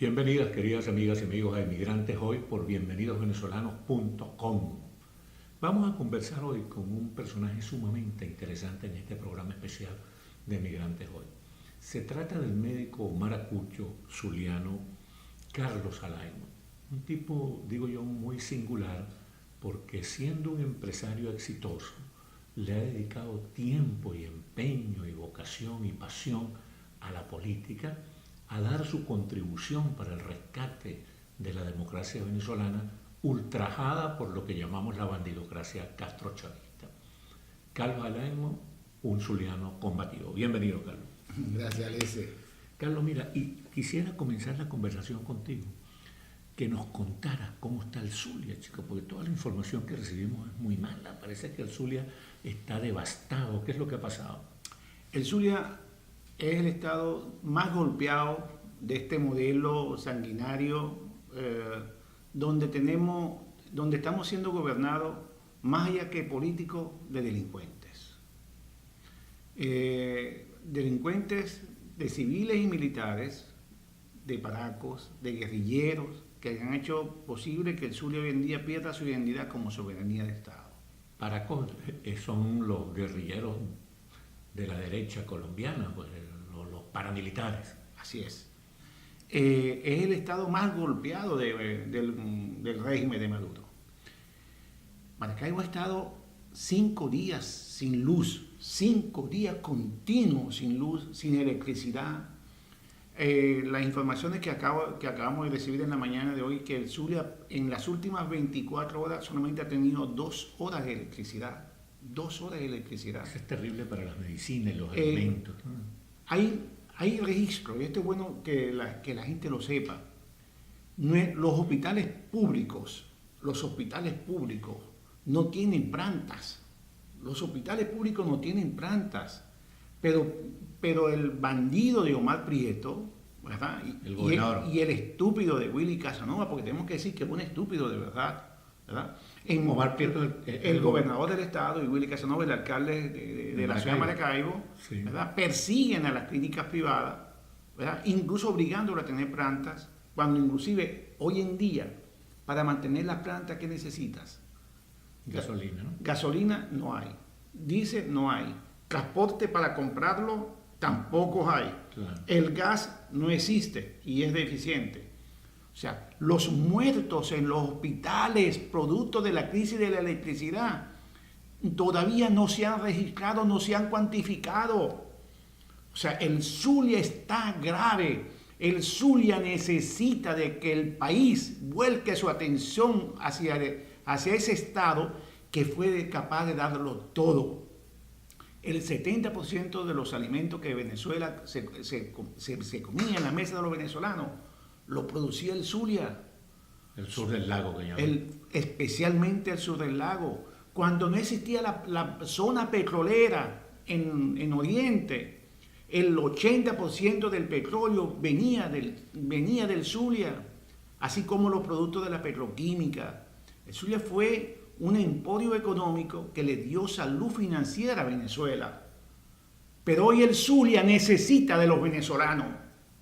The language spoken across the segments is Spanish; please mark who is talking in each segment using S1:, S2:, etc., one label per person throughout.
S1: Bienvenidas, queridas amigas y amigos a Emigrantes Hoy por bienvenidosvenezolanos.com. Vamos a conversar hoy con un personaje sumamente interesante en este programa especial de Emigrantes Hoy. Se trata del médico maracucho zuliano Carlos Alaimo, un tipo, digo yo, muy singular porque siendo un empresario exitoso le ha dedicado tiempo y empeño y vocación y pasión a la política, a dar su contribución para el rescate de la democracia venezolana ultrajada por lo que llamamos la bandidocracia castrochavista. Carlos Alaimo, un zuliano combativo. Bienvenido, Carlos.
S2: Gracias, Alice.
S1: Carlos, mira, y quisiera comenzar la conversación contigo, que nos contaras cómo está el Zulia, chico, porque toda la información que recibimos es muy mala. Parece que el Zulia está devastado. ¿Qué es lo que ha pasado?
S2: El Zulia es el estado más golpeado de este modelo sanguinario donde estamos siendo gobernados más allá que políticos de delincuentes. Delincuentes de civiles y militares, de paracos, de guerrilleros, que han hecho posible que el Zulia hoy en día pierda su identidad como soberanía de Estado.
S1: Paracos son los guerrilleros de la derecha colombiana, pues, los paramilitares.
S2: Así es. Es el estado más golpeado del régimen de Maduro. Maracaibo ha estado 5 días sin luz, 5 días continuos sin luz, sin electricidad. Las informaciones que acabamos de recibir en la mañana de hoy, que el Zulia en las últimas 24 horas solamente ha tenido 2 horas de electricidad. 2 horas de electricidad.
S1: Eso es terrible para las medicinas y los alimentos.
S2: Hay registro, y esto es bueno que la gente lo sepa. Los hospitales públicos no tienen plantas. Los hospitales públicos no tienen plantas. Pero el bandido de Omar Prieto, ¿verdad? Y el estúpido de Willy Casanova, porque tenemos que decir que es un estúpido de verdad, ¿verdad?
S1: Omar Prieto,
S2: el gobernador del estado, y Willy Casanova, el alcalde de la ciudad de Maracaibo, sí, ¿verdad? Persiguen a las clínicas privadas, ¿verdad? Incluso obligándolas a tener plantas, cuando inclusive hoy en día, para mantener las plantas, ¿qué necesitas?
S1: Gasolina, ¿no?
S2: Gasolina no hay. Diésel no hay. Transporte para comprarlo tampoco hay.
S1: Claro.
S2: El gas no existe y es deficiente. O sea, los muertos en los hospitales producto de la crisis de la electricidad todavía no se han registrado, no se han cuantificado. O sea, el Zulia está grave. El Zulia necesita de que el país vuelque su atención hacia ese estado que fue capaz de darlo todo. El 70% de los alimentos que Venezuela se comía en la mesa de los venezolanos lo producía el Zulia.
S1: El sur del lago, que llaman.
S2: Especialmente el sur del lago. Cuando no existía la zona petrolera en Oriente, el 80% del petróleo venía del Zulia, así como los productos de la petroquímica. El Zulia fue un emporio económico que le dio salud financiera a Venezuela. Pero hoy el Zulia necesita de los venezolanos.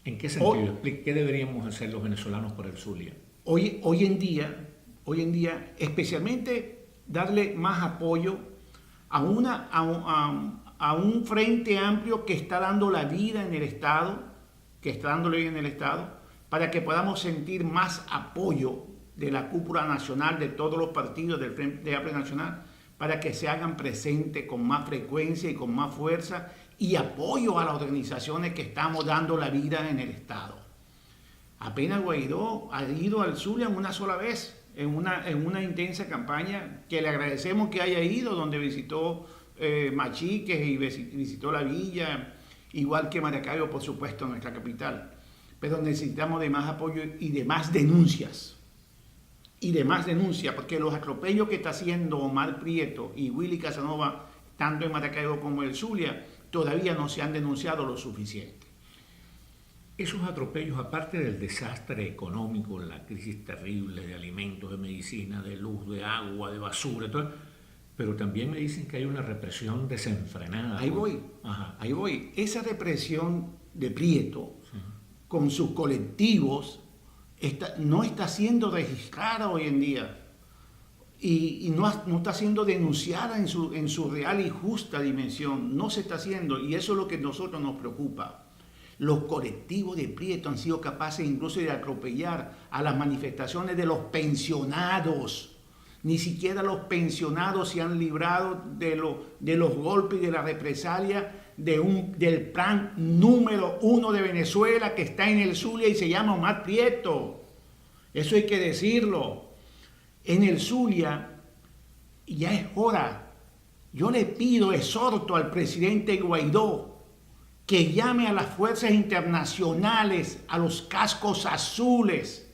S1: ¿En qué sentido? ¿Qué deberíamos hacer los venezolanos por el Zulia?
S2: Hoy en día, especialmente darle más apoyo a un frente amplio que está dando la vida en el Estado, para que podamos sentir más apoyo de la cúpula nacional, de todos los partidos del Frente Amplio Nacional, para que se hagan presentes con más frecuencia y con más fuerza, y apoyo a las organizaciones que estamos dando la vida en el Estado. Apenas Guaidó ha ido al Zulia una sola vez, en una intensa campaña, que le agradecemos que haya ido, donde visitó Machiques y visitó la villa, igual que Maracaibo, por supuesto, nuestra capital. Pero necesitamos de más apoyo y de más denuncias. Porque los atropellos que está haciendo Omar Prieto y Willy Casanova, tanto en Maracaibo como en el Zulia, todavía no se han denunciado lo suficiente.
S1: Esos atropellos, aparte del desastre económico, la crisis terrible de alimentos, de medicina, de luz, de agua, de basura, todo, pero también me dicen que hay una represión desenfrenada.
S2: Ahí voy. Esa represión de Prieto, sí, con sus colectivos, no está siendo registrada hoy en día y no está siendo denunciada en su real y justa dimensión. No se está haciendo, y eso es lo que a nosotros nos preocupa. Los colectivos de Prieto han sido capaces incluso de atropellar a las manifestaciones de los pensionados. Ni siquiera los pensionados se han librado de los golpes y de la represalia del plan número 1 de Venezuela, que está en el Zulia y se llama Omar Prieto. Eso hay que decirlo. En el Zulia ya es hora. Yo le pido, exhorto al presidente Guaidó que llame a las fuerzas internacionales, a los cascos azules,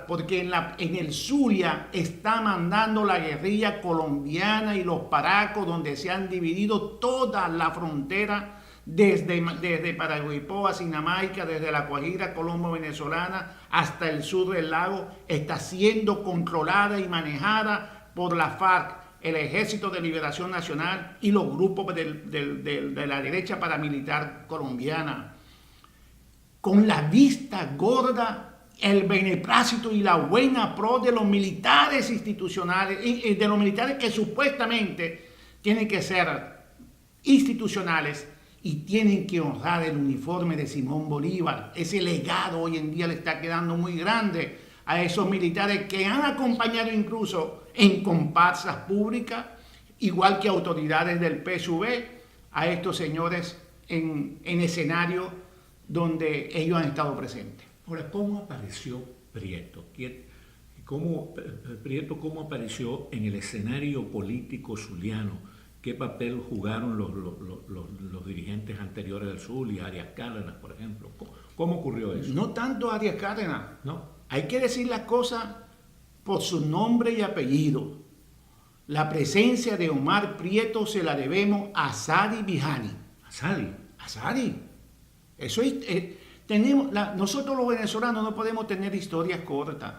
S2: porque en el Zulia está mandando la guerrilla colombiana y los paracos, donde se han dividido toda la frontera desde Paraguaipó a Sinamaica, desde la Guajira colombo-venezolana hasta el sur del lago, está siendo controlada y manejada por la FARC, el Ejército de Liberación Nacional y los grupos de la derecha paramilitar colombiana. Con la vista gorda, el beneplácito y la buena pro de los militares institucionales, de los militares que supuestamente tienen que ser institucionales y tienen que honrar el uniforme de Simón Bolívar. Ese legado hoy en día le está quedando muy grande a esos militares que han acompañado incluso en comparsas públicas, igual que autoridades del PSV, a estos señores en escenarios donde ellos han estado presentes.
S1: Ahora, ¿cómo apareció Prieto? ¿Cómo apareció en el escenario político zuliano? ¿Qué papel jugaron los dirigentes anteriores del Zulia, Arias Cárdenas, por ejemplo? ¿Cómo ocurrió eso?
S2: No tanto Arias Cárdenas.
S1: No.
S2: Hay que decir las cosas por su nombre y apellido. La presencia de Omar Prieto se la debemos a Sadi Vijani. ¿A Sadi? Eso es... nosotros los venezolanos no podemos tener historias cortas.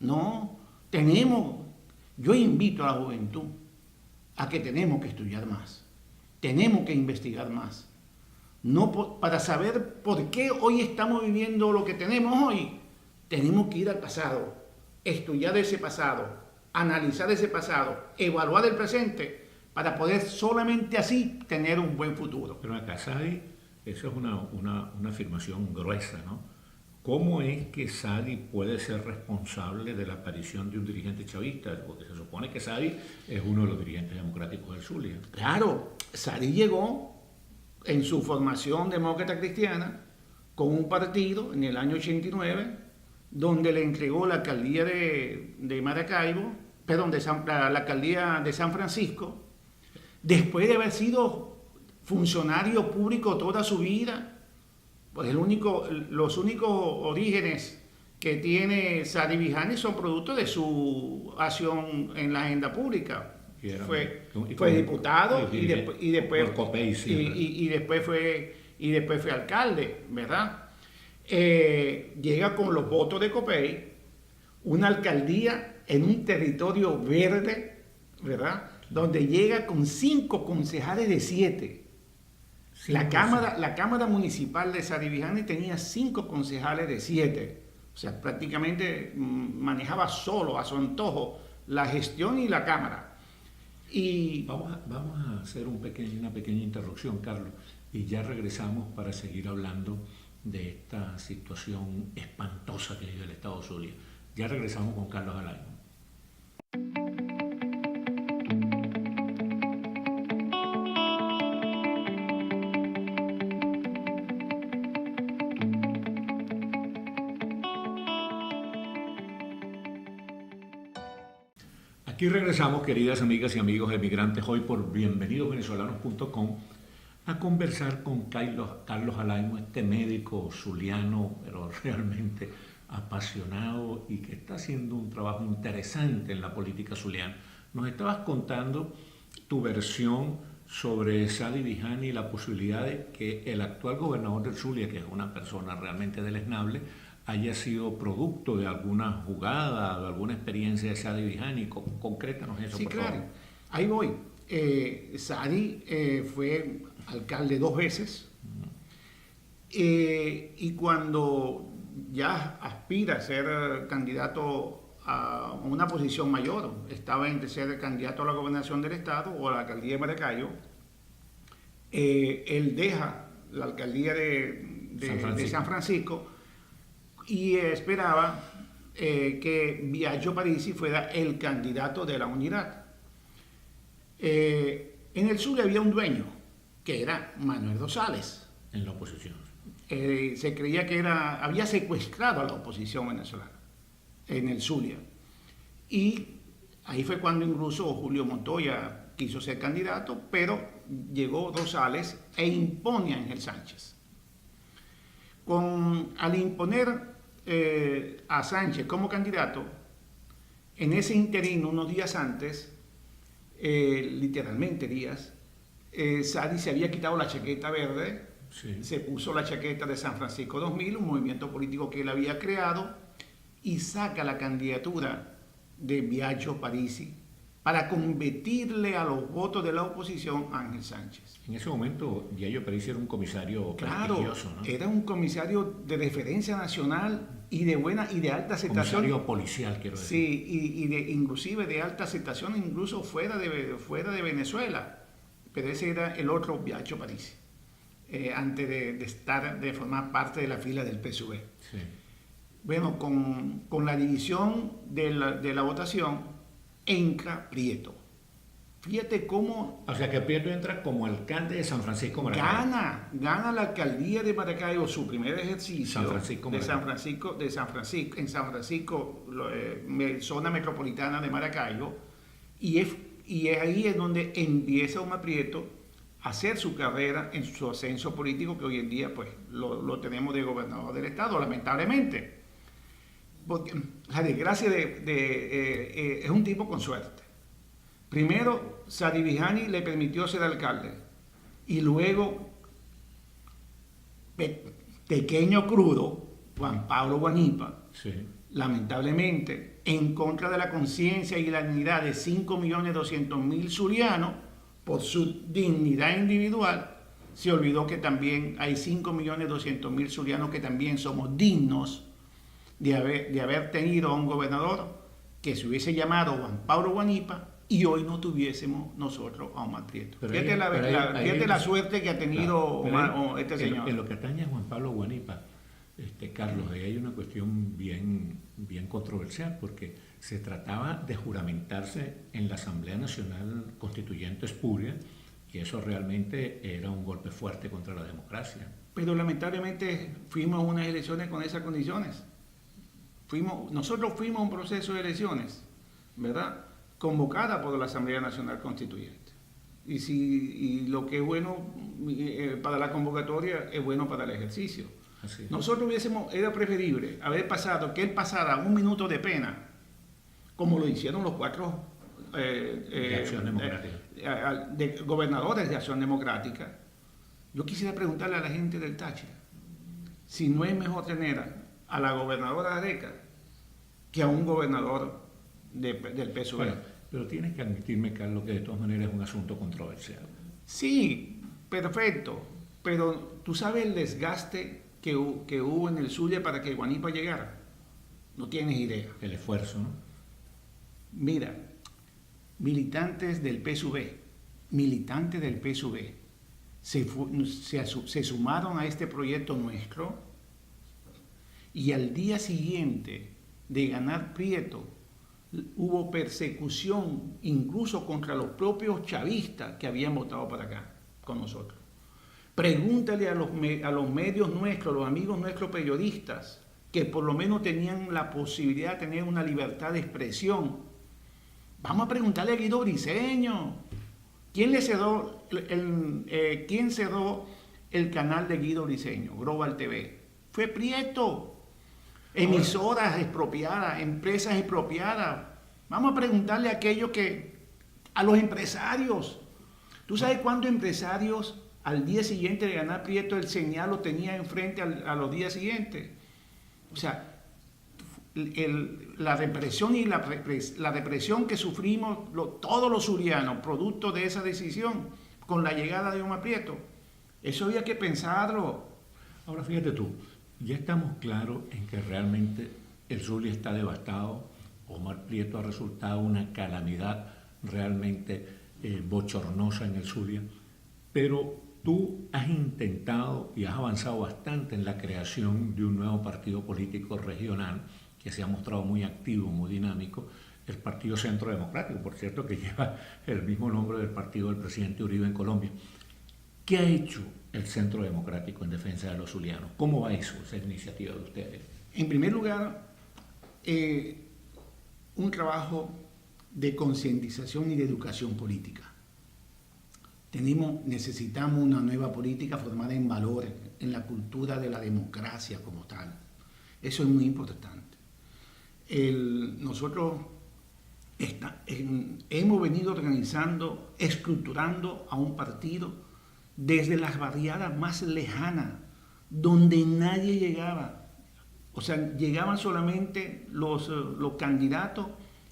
S2: No, yo invito a la juventud a que tenemos que estudiar más. Tenemos que investigar más. Para saber por qué hoy estamos viviendo lo que tenemos hoy, tenemos que ir al pasado, estudiar ese pasado, analizar ese pasado, evaluar el presente, para poder solamente así tener un buen futuro.
S1: Pero acá, Sadi, eso es una afirmación gruesa, ¿no? ¿Cómo es que Sadi puede ser responsable de la aparición de un dirigente chavista? Porque se supone que Sadi es uno de los dirigentes democráticos del Zulia.
S2: Claro, Sadi llegó en su formación demócrata cristiana con un partido en el año 89, donde le entregó la alcaldía de Maracaibo, perdón, la alcaldía de San Francisco, después de haber sido funcionario público toda su vida. Pues los únicos orígenes que tiene Sadi Vijani son producto de su acción en la agenda pública. Fue diputado y después fue alcalde, ¿verdad? Llega con los votos de Copey, una alcaldía en un territorio verde, ¿verdad? Donde llega con 5 concejales de 7. La Cámara Municipal de Sadi Vijani tenía 5 concejales de 7. O sea, prácticamente manejaba solo, a su antojo, la gestión y la Cámara. Y
S1: vamos a hacer una pequeña interrupción, Carlos, y ya regresamos para seguir hablando de esta situación espantosa que vive el Estado Zulia. Ya regresamos con Carlos Alaimo. Aquí regresamos, queridas amigas y amigos emigrantes, hoy por bienvenidosvenezolanos.com a conversar con Carlos Alaimo, este médico zuliano, pero realmente apasionado y que está haciendo un trabajo interesante en la política zuliana. Nos estabas contando tu versión sobre Sadi Vijani y la posibilidad de que el actual gobernador del Zulia, que es una persona realmente deleznable, haya sido producto de alguna jugada, de alguna experiencia de Sadi Vijani. Concrétanos eso,
S2: sí,
S1: por
S2: claro.
S1: favor.
S2: Ahí voy. Sadi fue alcalde 2 veces y cuando ya aspira a ser candidato a una posición mayor. Estaba entre ser candidato a la gobernación del estado o a la alcaldía de Maracayo. Él deja la alcaldía de San Francisco y esperaba que Biagio Parisi fuera el candidato de la unidad. En el sur había un dueño, que era Manuel Rosales.
S1: En la oposición.
S2: Se creía que había secuestrado a la oposición venezolana en el Zulia. Y ahí fue cuando incluso Julio Montoya quiso ser candidato, pero llegó Rosales e impone a Ángel Sánchez. Al imponer a Sánchez como candidato, en ese interino, unos días antes, literalmente días, Sadi se había quitado la chaqueta verde, sí. Se puso la chaqueta de San Francisco 2000, un movimiento político que él había creado, y saca la candidatura de Biagio Parisi para competirle a los votos de la oposición a Ángel Sánchez.
S1: En ese momento, Biagio Parisi era un comisario prestigioso, ¿no?
S2: Era un comisario de referencia nacional y de alta aceptación.
S1: Comisario policial, quiero decir.
S2: Sí, inclusive de alta aceptación, incluso fuera de Venezuela. Pero ese era el otro Biagio Parisi, antes de formar parte de la fila del PSUV. Sí. Bueno, con la división de la votación, entra Prieto. Fíjate cómo...
S1: O sea, que Prieto entra como alcalde de San Francisco Maracaibo.
S2: Gana la alcaldía de Maracaibo, su primer ejercicio.
S1: En
S2: San Francisco, zona metropolitana de Maracaibo. Y es ahí donde empieza Omar Prieto a hacer su carrera en su ascenso político, que hoy en día pues lo tenemos de gobernador del estado, lamentablemente. Porque la desgracia es un tipo con suerte. Primero, Sadi Vijani le permitió ser alcalde y luego, pequeño crudo, Juan Pablo Guanipa, sí. Lamentablemente, en contra de la conciencia y la dignidad de 5.200.000 zulianos, por su dignidad individual, se olvidó que también hay 5.200.000 zulianos que también somos dignos de haber tenido a un gobernador que se hubiese llamado Juan Pablo Guanipa y hoy no tuviésemos nosotros a Omar Prieto. Fíjate la suerte que ha tenido este señor.
S1: En lo que atañe a Juan Pablo Guanipa, Carlos, ahí hay una cuestión bien controversial, porque se trataba de juramentarse en la Asamblea Nacional Constituyente espuria, y eso realmente era un golpe fuerte contra la democracia.
S2: Pero lamentablemente fuimos a unas elecciones con esas condiciones. Nosotros fuimos a un proceso de elecciones, ¿verdad?, convocada por la Asamblea Nacional Constituyente. Y lo que es bueno para la convocatoria es bueno para el ejercicio. Nosotros era preferible haber pasado, que él pasara 1 minuto de pena, como lo hicieron los 4
S1: de Acción Democrática.
S2: Gobernadores de Acción Democrática. Yo quisiera preguntarle a la gente del Táchira si no es mejor tener a la gobernadora Areca que a un gobernador del PSUV.
S1: Bueno, pero tienes que admitirme, Carlos, que de todas maneras es un asunto controversial.
S2: Sí, perfecto, pero tú sabes el desgaste que hubo en el Zulia para que Guanipa llegara. No tienes idea.
S1: El esfuerzo, ¿no?
S2: Mira, militantes del PSUV se sumaron a este proyecto nuestro, y al día siguiente de ganar Prieto hubo persecución incluso contra los propios chavistas que habían votado para acá con nosotros. Pregúntale a los medios nuestros, los amigos nuestros periodistas, que por lo menos tenían la posibilidad de tener una libertad de expresión. Vamos a preguntarle a Guido Briceño. ¿Quién cerró el canal de Guido Briceño, Global TV? Fue Prieto. Emisoras expropiadas, empresas expropiadas. Vamos a preguntarle a los empresarios. ¿Tú sabes cuántos empresarios al día siguiente de ganar Prieto el señal lo tenía enfrente a los días siguientes? O sea, la represión y la represión que sufrimos todos los zulianos, producto de esa decisión, con la llegada de Omar Prieto, eso había que pensarlo.
S1: Ahora fíjate tú, ya estamos claros en que realmente el Zulia está devastado. Omar Prieto ha resultado una calamidad realmente bochornosa en el Zulia, pero tú has intentado y has avanzado bastante en la creación de un nuevo partido político regional que se ha mostrado muy activo, muy dinámico, el Partido Centro Democrático, por cierto, que lleva el mismo nombre del partido del presidente Uribe en Colombia. ¿Qué ha hecho el Centro Democrático en defensa de los zulianos? ¿Cómo va eso, esa iniciativa de ustedes?
S2: En primer lugar, un trabajo de concientización y de educación política. Necesitamos una nueva política formada en valores, en la cultura de la democracia como tal. Eso es muy importante. Nosotros hemos venido organizando, estructurando a un partido desde las barriadas más lejanas, donde nadie llegaba. O sea, llegaban solamente los candidatos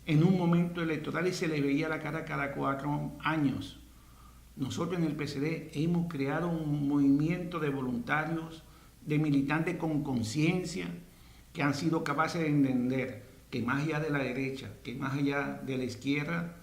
S2: en un momento electoral y se les veía la cara cada 4 años. Nosotros en el PCD hemos creado un movimiento de voluntarios, de militantes con conciencia, que han sido capaces de entender que más allá de la derecha, que más allá de la izquierda,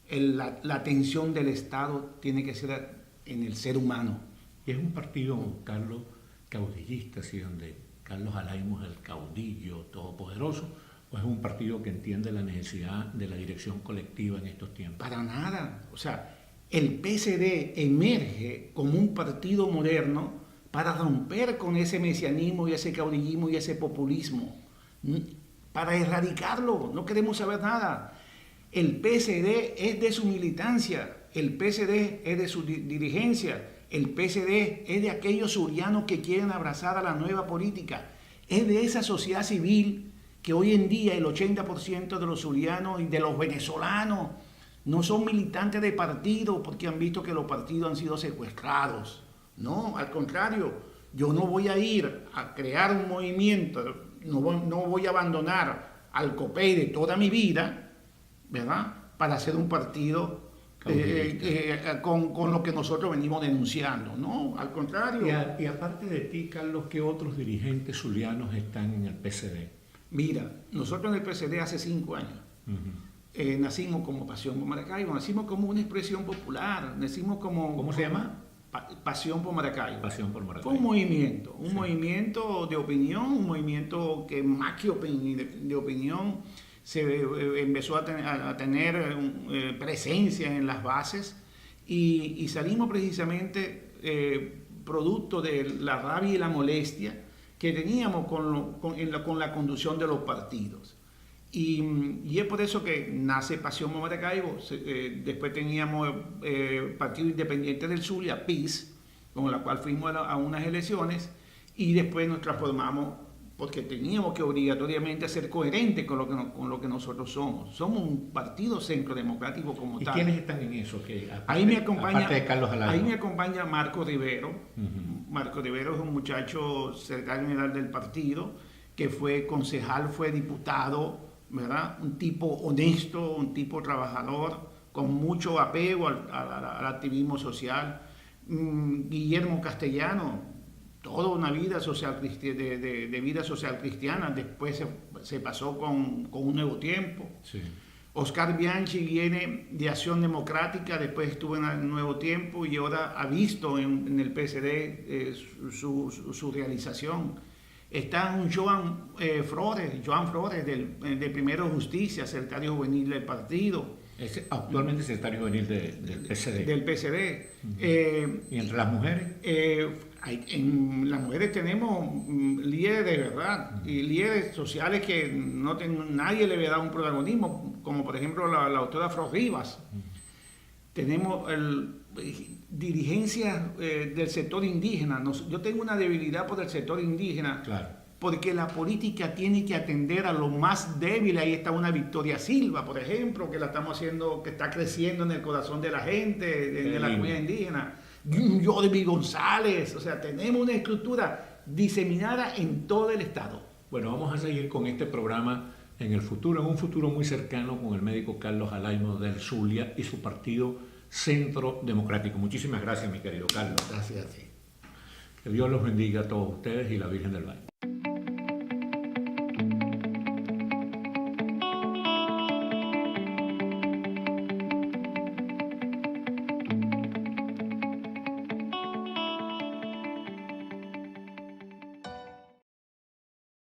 S2: la atención del Estado tiene que ser en el ser humano.
S1: Y es un partido, Carlos, caudillista, ¿sí? Donde Carlos Alaimo es el caudillo todopoderoso, ¿o es un partido que entiende la necesidad de la dirección colectiva en estos tiempos?
S2: Para nada. O sea, el PSD emerge como un partido moderno para romper con ese mesianismo y ese caudillismo y ese populismo, para erradicarlo. No queremos saber nada. El PSD es de su militancia, el PSD es de su dirigencia, el PSD es de aquellos zulianos que quieren abrazar a la nueva política, es de esa sociedad civil que hoy en día el 80% de los zulianos y de los venezolanos no son militantes de partido porque han visto que los partidos han sido secuestrados. No, al contrario, yo no voy a ir a crear un movimiento, no voy a abandonar al COPEI de toda mi vida, ¿verdad?, para hacer un partido con lo que nosotros venimos denunciando. No, al contrario.
S1: Y aparte de ti, Carlos, ¿qué otros dirigentes zulianos están en el PSD?
S2: Mira, nosotros en el PSD hace 5 años nacimos como Pasión por Maracaibo, nacimos como una expresión popular, nacimos como...
S1: ¿Cómo se llama?
S2: Pasión por Maracaibo.
S1: Pasión por Maracaibo.
S2: Fue un movimiento de opinión, un movimiento que más que de opinión se empezó a tener presencia en las bases y salimos precisamente producto de la rabia y la molestia que teníamos con la conducción de los partidos. Y es por eso que nace Pasión por Maracaibo. Después teníamos Partido Independiente del Zulia, PIS, con la cual fuimos a unas elecciones, y después nos transformamos porque teníamos que obligatoriamente ser coherentes con lo que nosotros somos. Somos un partido centro democrático como tal.
S1: ¿Y quiénes están en eso?
S2: Ahí me acompaña,
S1: aparte de Carlos Alaimo.
S2: Ahí me acompaña Marco Rivero. Marco Rivero es un muchacho secretario general del partido, que fue concejal, fue diputado, ¿verdad? Un tipo honesto, un tipo trabajador, con mucho apego al activismo social. Guillermo Castellano, toda una vida social de vida social cristiana, después se pasó con un Nuevo Tiempo.
S1: Sí.
S2: Oscar Bianchi viene de Acción Democrática, después estuvo en el Nuevo Tiempo y ahora ha visto en el PSD su realización. Está un Joan Flores del Primero Justicia, secretario juvenil del partido.
S1: Es actualmente secretario juvenil del PSD.
S2: Del PSD.
S1: ¿Y entre las mujeres?
S2: En las mujeres tenemos líderes de verdad y líderes sociales que nadie le había dado un protagonismo, como por ejemplo la doctora Fro Rivas. Tenemos dirigencias del sector indígena. Yo tengo una debilidad por el sector indígena,
S1: claro,
S2: porque la política tiene que atender a lo más débil. Ahí está una Victoria Silva, por ejemplo, que la estamos haciendo, que está creciendo en el corazón de la gente, de la comunidad indígena. Jordi González, o sea, tenemos una estructura diseminada en todo el estado.
S1: Bueno, vamos a seguir con este programa en el futuro, en un futuro muy cercano, con el médico Carlos Alaimo del Zulia y su partido Centro Democrático. Muchísimas gracias, mi querido Carlos.
S2: Gracias a ti.
S1: Que Dios los bendiga a todos ustedes y la Virgen del Valle.